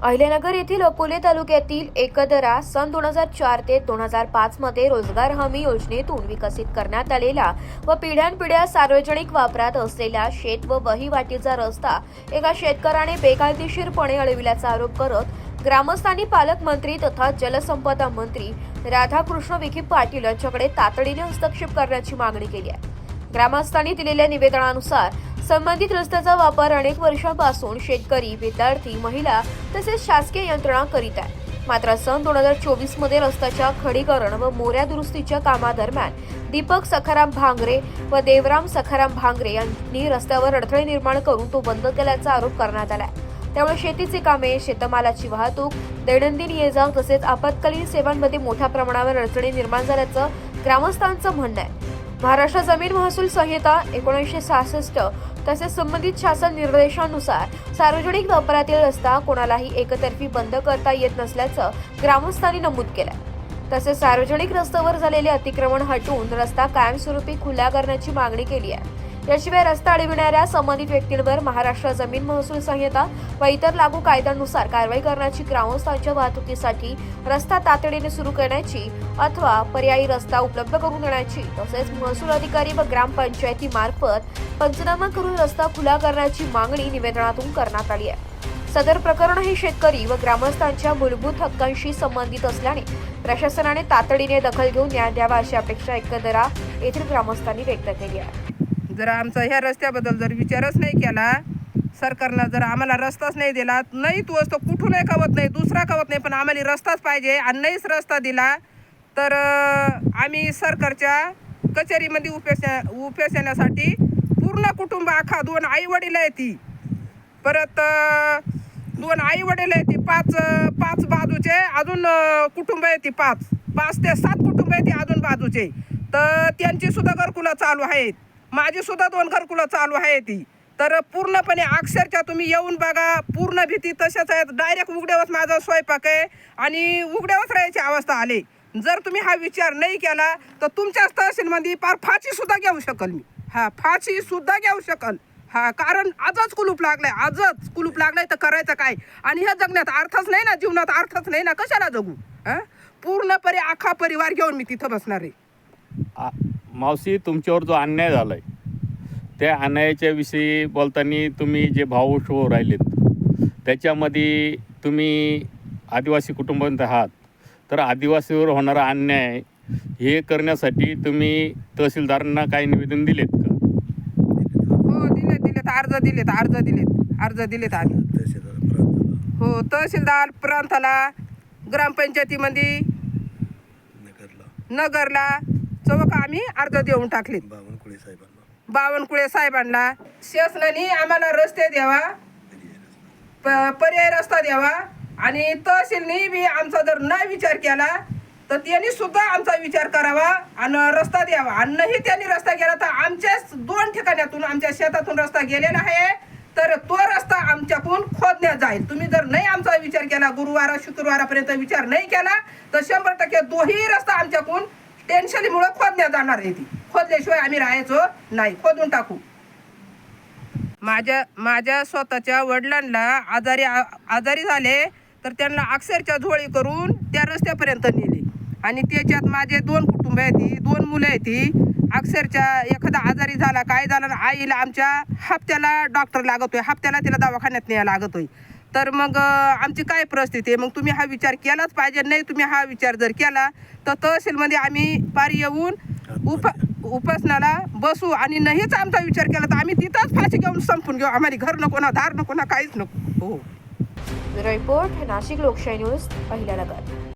अहिल्यानगर येथील अकोले तालुक्यातील एकदरा सन 2004 ते 2005 मध्ये रोजगार हमी योजनेतून विकसित करण्यात आलेला व पिढ्यानपिढ्या सार्वजनिक वापरात असलेला शेत व वहिवाटीचा रस्ता एका शेतकऱ्याने बेकायदेशीरपणे अडविल्याचा आरोप करत ग्रामस्थांनी पालकमंत्री तथा जलसंपदा मंत्री राधाकृष्ण विखे पाटील यांच्याकडे तातडीने हस्तक्षेप करण्याची मागणी केली आहे। ग्रामस्थांनी दिलेल्या निवेदनानुसार संबंधित रस्त्याचा वापर अनेक वर्षांपासून शेतकरी, विद्यार्थी, महिला तसेच शासकीय यंत्रणा करीत आहे। मात्र सन 2024 मध्ये रस्त्याच्या खडीकरण व मोऱ्या दुरुस्तीच्या कामादरम्यान दीपक सखाराम भांगरे व देवराम सखाराम भांगरे यांनी रस्त्यावर अडथळे निर्माण करून तो बंद केल्याचा आरोप करण्यात आला आहे। त्यामुळे शेतीची कामे, शेतमालाची वाहतूक, दैनंदिन ये-जा तसेच आपत्कालीन सेवांमध्ये मोठ्या प्रमाणावर अडचणी निर्माण झाल्याचं ग्रामस्थांचं म्हणणं आहे। महाराष्ट्र जमीन महसूल संहिता 1966 तसेच संबंधित शासन निर्देशानुसार सार्वजनिक वापरातील रस्ता कोणालाही एकतर्फी बंद करता येत नसल्याचं ग्रामस्थांनी नमूद केलं। तसेच सार्वजनिक रस्त्यावर झालेले अतिक्रमण हटवून रस्ता कायमस्वरूपी खुला करण्याची मागणी केली आहे। याशिवाय रस्ता अडविणाऱ्या संबंधित व्यक्तींवर महाराष्ट्र जमीन महसूल संहिता व इतर लागू कायद्यानुसार कारवाई करण्याची, ग्रामस्थांच्या वाहतुकीसाठी रस्ता तातडीने सुरू करण्याची अथवा पर्यायी रस्ता उपलब्ध करून देण्याची तसेच महसूल अधिकारी व ग्रामपंचायतीमार्फत पंचनामा करून रस्ता खुला करण्याची मागणी निवेदनातून करण्यात आली आहे। सदर प्रकरण हे शेतकरी व ग्रामस्थांच्या मूलभूत हक्कांशी संबंधित असल्याने प्रशासनाने तातडीने दखल घेऊन न्याय द्यावा अशी अपेक्षा एकदरा येथील ग्रामस्थांनी व्यक्त केली आहे। जर आमचा ह्या रस्त्याबद्दल जर विचारच नाही केला, सरकारनं जर आम्हाला रस्ताच नाही दिला, नाही तो असतो कुठूनही कवत नाही, दुसरा कवत नाही, पण आम्हाला रस्ताच पाहिजे आणि नाहीच रस्ता दिला तर आम्ही सरकारच्या कचेरीमध्ये उपेक्षण्यासाठी पूर्ण कुटुंब अख्खा 2 आई-वडील आहे ती, परत 2 आई-वडील आहे ती, 5 बाजूचे अजून कुटुंब आहे ती, 5 ते 7 कुटुंब आहे ती अजून बाजूचे, तर त्यांची सुद्धा घरकुलं चालू आहेत, माझी सुद्धा 2 घरकुलं चालू आहे ती, तर पूर्णपणे अक्षरशः तुम्ही येऊन बघा, पूर्ण भीती तशाच आहेत। डायरेक्ट उघड्यावर माझा स्वयंपाक आहे आणि उघड्यावरच राहायची अवस्था आली। जर तुम्ही हा विचार नाही केला तर तुमच्याच तहसीलमध्ये फार फाशी सुद्धा घेऊ शकल मी, फाशी सुद्धा घेऊ शकल, कारण आजच कुलूप लागलाय तर करायचं काय? आणि ह्या जगण्यात अर्थच नाही ना, जीवनात अर्थच नाही ना, कशाला जगू? पूर्णपणे अख्खा परिवार घेऊन मी तिथं बसणार आहे। मावशी, तुमच्यावर जो अन्याय झालाय त्या अन्यायाच्या विषयी बोलताना तुम्ही जे भाव शो राहिलेत त्याच्यामध्ये तुम्ही आदिवासी कुटुंबात आहात, तर आदिवासीवर होणारा अन्याय हे करण्यासाठी तुम्ही तहसीलदारांना काही निवेदन दिलेत का? हो, दिलेत, अर्ज दिलेत आम्ही। हो, तहसीलदार प्रांताला, ग्रामपंचायतीमध्ये, नगरला चौक आम्ही अर्ज देऊन टाकले। बावनकुळे साहेबांना शासनाने आम्हाला रस्ते द्यावा, पर्याय रस्ता द्यावा आणि तहसीलने बी आमचा जर नाही विचार केला तर त्यांनी सुद्धा आमचा विचार करावा आणि रस्ता द्यावा। आणि नाही त्यांनी रस्ता केला तर आमच्याच 2 ठिकाणातून आमच्या शेतातून रस्ता गेलेला आहे, तर तो रस्ता आमच्याकडून खोदण्यात जाईल। तुम्ही जर नाही आमचा विचार केला, गुरुवार शुक्रवारापर्यंत विचार नाही केला तर 100% दोही रस्ता आमच्याकडून टेन्शनमुळे खोदण्यात जाणार आहे। ती खोदल्याशिवाय आम्ही राहायचो नाही, खोदून टाकू। माझ्या स्वतःच्या वडिलांना आजारी झाले तर त्यांना अक्षरशः झोळी करून त्या रस्त्यापर्यंत नेले आणि त्याच्यात माझे 2 कुटुंब आहेत, 2 मुलं आहेत ती, अक्षरशः एखादा आजारी झाला, काय झालं ना, आईला आमच्या हप्त्याला डॉक्टर लागतोय, हप्त्याला तिला दवाखान्यात न्यायला लागतोय, तर मग आमची काय परिस्थिती आहे? मग तुम्ही हा विचार केलाच पाहिजे। नाही तुम्ही हा विचार जर केला तर तहसीलमध्ये आम्ही पारी येऊन उपोषणाला बसू आणि नाहीच आमचा विचार केला तर आम्ही तिथंच फाशी घेऊन संपून घेऊ। आम्हाला घर नको ना, दार नको ना, काहीच नको। हो, रिपोर्ट नाशिक लोकशाही न्यूज, अहिल्यानगर।